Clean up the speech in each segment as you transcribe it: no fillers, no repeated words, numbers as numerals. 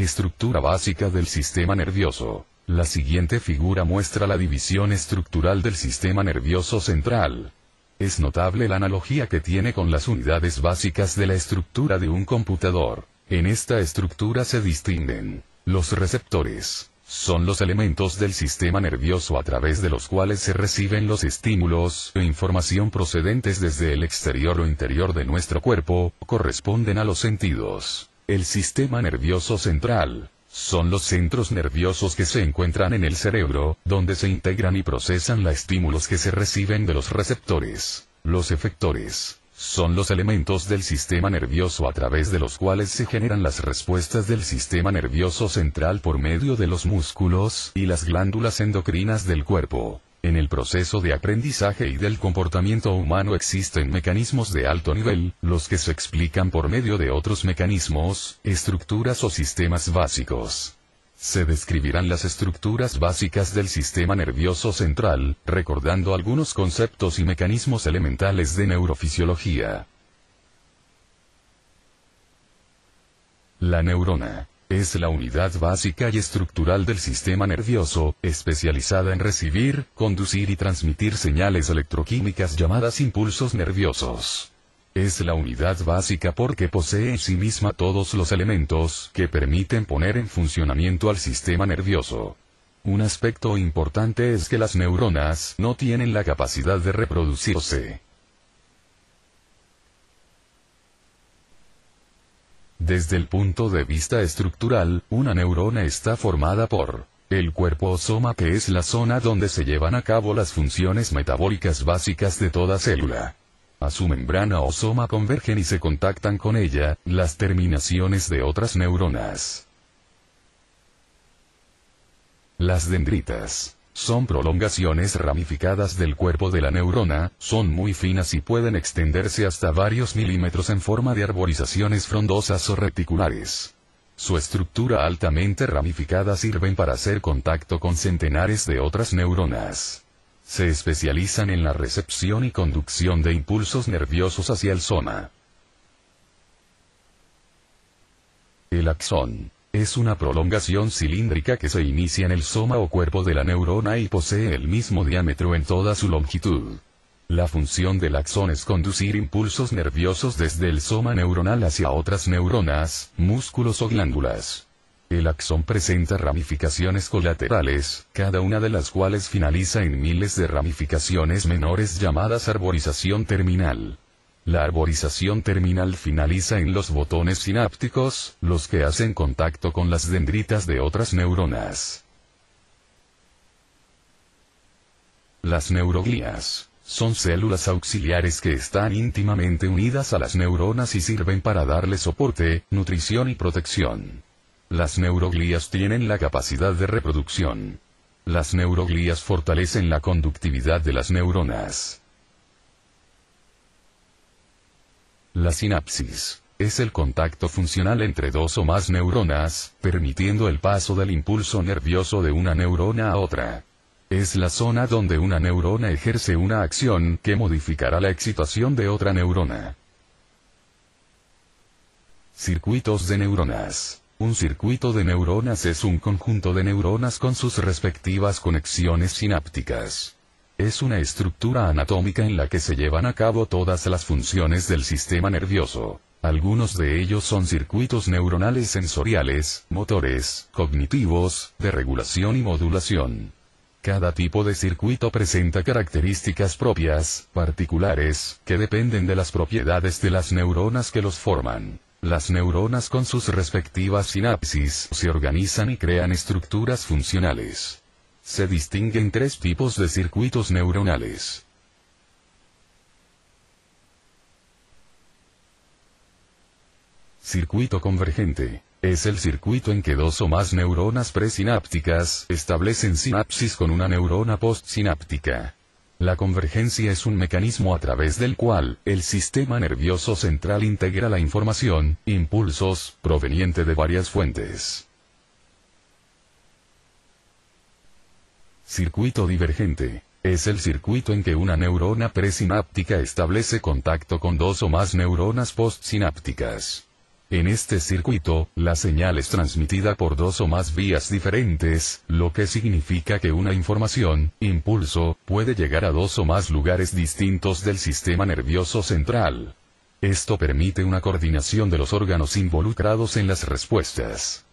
Estructura básica del sistema nervioso. La siguiente figura muestra la división estructural del sistema nervioso central. Es notable la analogía que tiene con las unidades básicas de la estructura de un computador. En esta estructura se distinguen los receptores. Son los elementos del sistema nervioso a través de los cuales se reciben los estímulos e información procedentes desde el exterior o interior de nuestro cuerpo, corresponden a los sentidos. El sistema nervioso central son los centros nerviosos que se encuentran en el cerebro, donde se integran y procesan los estímulos que se reciben de los receptores. Los efectores son los elementos del sistema nervioso a través de los cuales se generan las respuestas del sistema nervioso central por medio de los músculos y las glándulas endocrinas del cuerpo. En el proceso de aprendizaje y del comportamiento humano existen mecanismos de alto nivel, los que se explican por medio de otros mecanismos, estructuras o sistemas básicos. Se describirán las estructuras básicas del sistema nervioso central, recordando algunos conceptos y mecanismos elementales de neurofisiología. La neurona es la unidad básica y estructural del sistema nervioso, especializada en recibir, conducir y transmitir señales electroquímicas llamadas impulsos nerviosos. Es la unidad básica porque posee en sí misma todos los elementos que permiten poner en funcionamiento al sistema nervioso. Un aspecto importante es que las neuronas no tienen la capacidad de reproducirse. Desde el punto de vista estructural, una neurona está formada por el cuerpo o soma, que es la zona donde se llevan a cabo las funciones metabólicas básicas de toda célula. A su membrana o soma convergen y se contactan con ella las terminaciones de otras neuronas. Las dendritas son prolongaciones ramificadas del cuerpo de la neurona, son muy finas y pueden extenderse hasta varios milímetros en forma de arborizaciones frondosas o reticulares. Su estructura altamente ramificada sirven para hacer contacto con centenares de otras neuronas. Se especializan en la recepción y conducción de impulsos nerviosos hacia el soma. El axón es una prolongación cilíndrica que se inicia en el soma o cuerpo de la neurona y posee el mismo diámetro en toda su longitud. La función del axón es conducir impulsos nerviosos desde el soma neuronal hacia otras neuronas, músculos o glándulas. El axón presenta ramificaciones colaterales, cada una de las cuales finaliza en miles de ramificaciones menores llamadas arborización terminal. La arborización terminal finaliza en los botones sinápticos, los que hacen contacto con las dendritas de otras neuronas. Las neuroglías son células auxiliares que están íntimamente unidas a las neuronas y sirven para darle soporte, nutrición y protección. Las neuroglías tienen la capacidad de reproducción. Las neuroglías fortalecen la conductividad de las neuronas. La sinapsis es el contacto funcional entre dos o más neuronas, permitiendo el paso del impulso nervioso de una neurona a otra. Es la zona donde una neurona ejerce una acción que modificará la excitación de otra neurona. Circuitos de neuronas. Un circuito de neuronas es un conjunto de neuronas con sus respectivas conexiones sinápticas. Es una estructura anatómica en la que se llevan a cabo todas las funciones del sistema nervioso. Algunos de ellos son circuitos neuronales sensoriales, motores, cognitivos, de regulación y modulación. Cada tipo de circuito presenta características propias, particulares, que dependen de las propiedades de las neuronas que los forman. Las neuronas con sus respectivas sinapsis se organizan y crean estructuras funcionales. Se distinguen tres tipos de circuitos neuronales. Circuito convergente. Es el circuito en que dos o más neuronas presinápticas establecen sinapsis con una neurona postsináptica. La convergencia es un mecanismo a través del cual el sistema nervioso central integra la información, impulsos, proveniente de varias fuentes. Circuito divergente. Es el circuito en que una neurona presináptica establece contacto con dos o más neuronas postsinápticas. En este circuito, la señal es transmitida por dos o más vías diferentes, lo que significa que una información, impulso, puede llegar a dos o más lugares distintos del sistema nervioso central. Esto permite una coordinación de los órganos involucrados en las respuestas.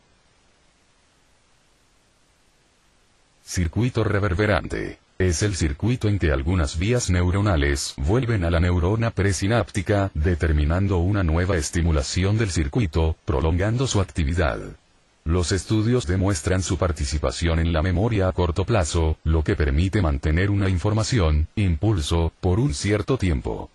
Circuito reverberante. Es el circuito en que algunas vías neuronales vuelven a la neurona presináptica, determinando una nueva estimulación del circuito, prolongando su actividad. Los estudios demuestran su participación en la memoria a corto plazo, lo que permite mantener una información, impulso, por un cierto tiempo.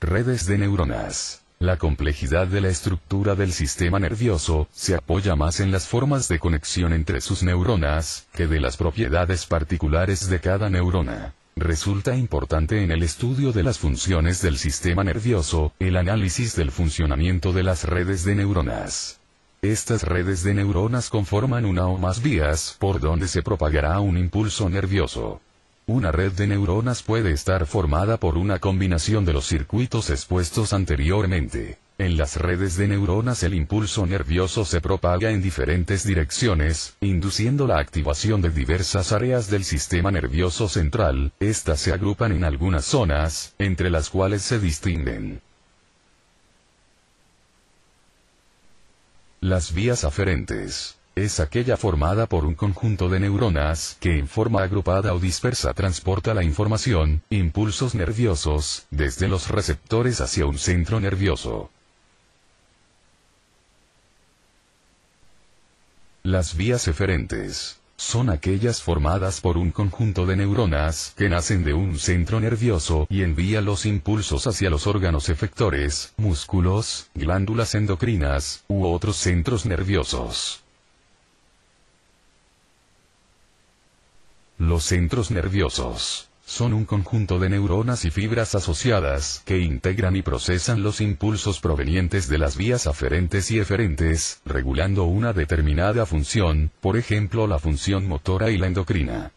Redes de neuronas. La complejidad de la estructura del sistema nervioso se apoya más en las formas de conexión entre sus neuronas, que de las propiedades particulares de cada neurona. Resulta importante en el estudio de las funciones del sistema nervioso, el análisis del funcionamiento de las redes de neuronas. Estas redes de neuronas conforman una o más vías por donde se propagará un impulso nervioso. Una red de neuronas puede estar formada por una combinación de los circuitos expuestos anteriormente. En las redes de neuronas el impulso nervioso se propaga en diferentes direcciones, induciendo la activación de diversas áreas del sistema nervioso central. Estas se agrupan en algunas zonas, entre las cuales se distinguen las vías aferentes. Es aquella formada por un conjunto de neuronas que en forma agrupada o dispersa transporta la información, impulsos nerviosos, desde los receptores hacia un centro nervioso. Las vías eferentes son aquellas formadas por un conjunto de neuronas que nacen de un centro nervioso y envían los impulsos hacia los órganos efectores, músculos, glándulas endocrinas, u otros centros nerviosos. Los centros nerviosos son un conjunto de neuronas y fibras asociadas que integran y procesan los impulsos provenientes de las vías aferentes y eferentes, regulando una determinada función, por ejemplo la función motora y la endocrina.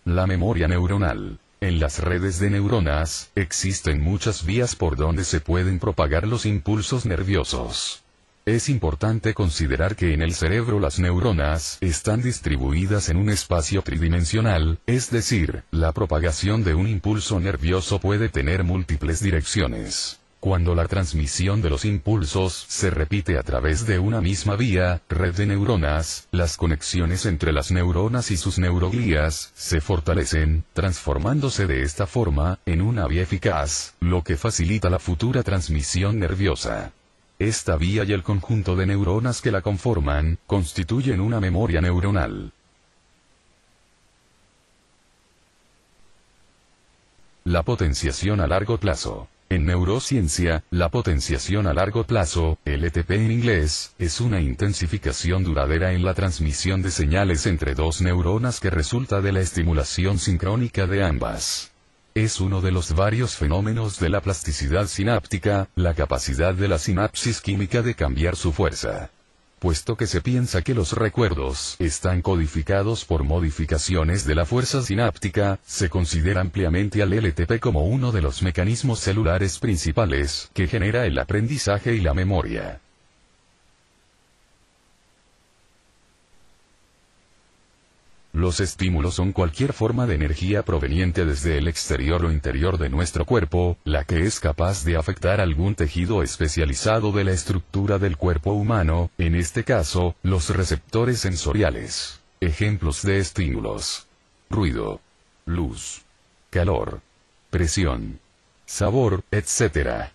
La memoria neuronal. En las redes de neuronas, existen muchas vías por donde se pueden propagar los impulsos nerviosos. Es importante considerar que en el cerebro las neuronas están distribuidas en un espacio tridimensional, es decir, la propagación de un impulso nervioso puede tener múltiples direcciones. Cuando la transmisión de los impulsos se repite a través de una misma vía, red de neuronas, las conexiones entre las neuronas y sus neuroglías se fortalecen, transformándose de esta forma en una vía eficaz, lo que facilita la futura transmisión nerviosa. Esta vía y el conjunto de neuronas que la conforman, constituyen una memoria neuronal. La potenciación a largo plazo. En neurociencia, la potenciación a largo plazo, LTP en inglés, es una intensificación duradera en la transmisión de señales entre dos neuronas que resulta de la estimulación sincrónica de ambas. Es uno de los varios fenómenos de la plasticidad sináptica, la capacidad de la sinapsis química de cambiar su fuerza. Puesto que se piensa que los recuerdos están codificados por modificaciones de la fuerza sináptica, se considera ampliamente al LTP como uno de los mecanismos celulares principales que genera el aprendizaje y la memoria. Los estímulos son cualquier forma de energía proveniente desde el exterior o interior de nuestro cuerpo, la que es capaz de afectar algún tejido especializado de la estructura del cuerpo humano, en este caso, los receptores sensoriales. Ejemplos de estímulos: ruido, luz, calor, presión, sabor, etc.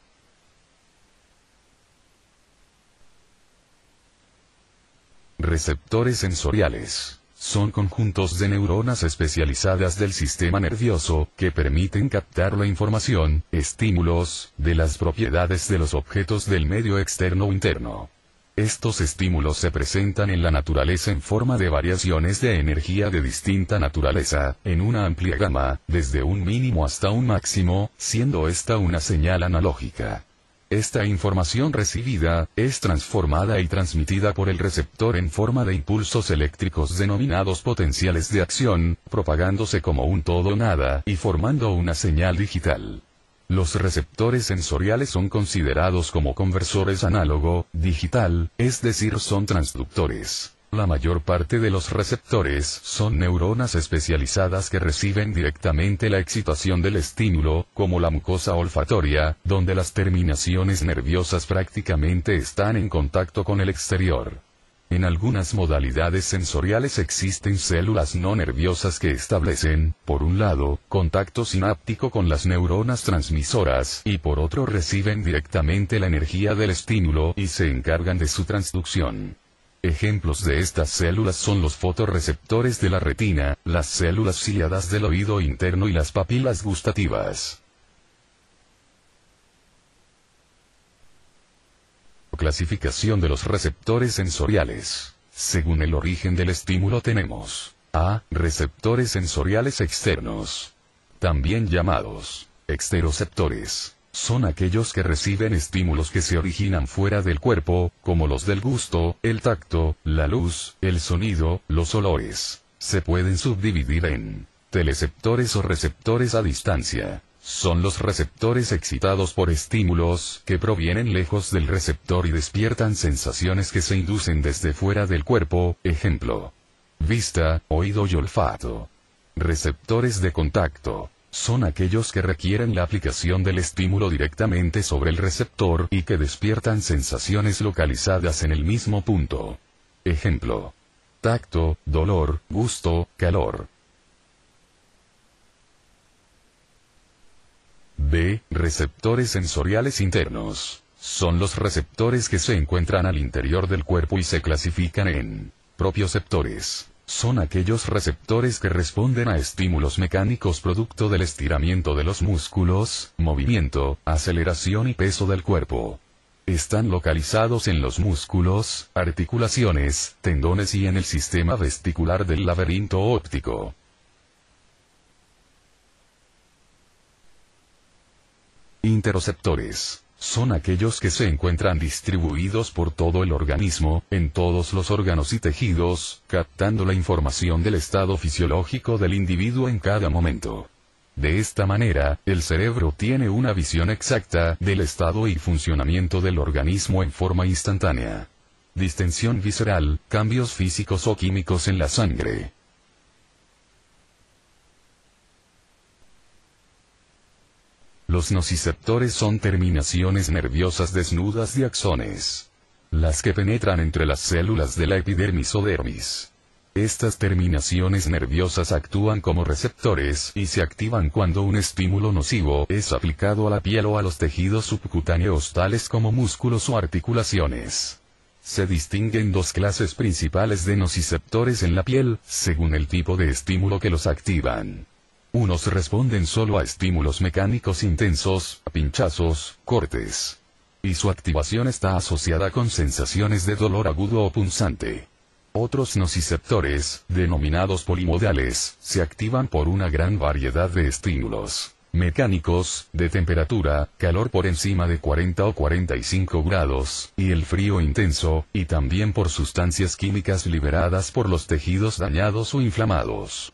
Receptores sensoriales son conjuntos de neuronas especializadas del sistema nervioso, que permiten captar la información, estímulos, de las propiedades de los objetos del medio externo o interno. Estos estímulos se presentan en la naturaleza en forma de variaciones de energía de distinta naturaleza, en una amplia gama, desde un mínimo hasta un máximo, siendo esta una señal analógica. Esta información recibida, es transformada y transmitida por el receptor en forma de impulsos eléctricos denominados potenciales de acción, propagándose como un todo nada y formando una señal digital. Los receptores sensoriales son considerados como conversores análogo-digital, es decir, son transductores. La mayor parte de los receptores son neuronas especializadas que reciben directamente la excitación del estímulo, como la mucosa olfatoria, donde las terminaciones nerviosas prácticamente están en contacto con el exterior. En algunas modalidades sensoriales existen células no nerviosas que establecen, por un lado, contacto sináptico con las neuronas transmisoras, y por otro reciben directamente la energía del estímulo y se encargan de su transducción. Ejemplos de estas células son los fotorreceptores de la retina, las células ciliadas del oído interno y las papilas gustativas. Clasificación de los receptores sensoriales. Según el origen del estímulo tenemos a. Receptores sensoriales externos. También llamados exteroceptores. Son aquellos que reciben estímulos que se originan fuera del cuerpo, como los del gusto, el tacto, la luz, el sonido, los olores. Se pueden subdividir en teleceptores o receptores a distancia. Son los receptores excitados por estímulos que provienen lejos del receptor y despiertan sensaciones que se inducen desde fuera del cuerpo, ejemplo: vista, oído y olfato. Receptores de contacto. Son aquellos que requieren la aplicación del estímulo directamente sobre el receptor y que despiertan sensaciones localizadas en el mismo punto. Ejemplo: tacto, dolor, gusto, calor. B. Receptores sensoriales internos. Son los receptores que se encuentran al interior del cuerpo y se clasifican en propioceptores. Son aquellos receptores que responden a estímulos mecánicos producto del estiramiento de los músculos, movimiento, aceleración y peso del cuerpo. Están localizados en los músculos, articulaciones, tendones y en el sistema vestibular del laberinto óptico. Interoceptores. Son aquellos que se encuentran distribuidos por todo el organismo, en todos los órganos y tejidos, captando la información del estado fisiológico del individuo en cada momento. De esta manera, el cerebro tiene una visión exacta del estado y funcionamiento del organismo en forma instantánea. Distensión visceral, cambios físicos o químicos en la sangre. Los nociceptores son terminaciones nerviosas desnudas de axones. Las que penetran entre las células de la epidermis o dermis. Estas terminaciones nerviosas actúan como receptores y se activan cuando un estímulo nocivo es aplicado a la piel o a los tejidos subcutáneos tales como músculos o articulaciones. Se distinguen dos clases principales de nociceptores en la piel, según el tipo de estímulo que los activan. Unos responden solo a estímulos mecánicos intensos, a pinchazos, cortes. Y su activación está asociada con sensaciones de dolor agudo o punzante. Otros nociceptores, denominados polimodales, se activan por una gran variedad de estímulos mecánicos, de temperatura, calor por encima de 40 o 45 grados, y el frío intenso, y también por sustancias químicas liberadas por los tejidos dañados o inflamados.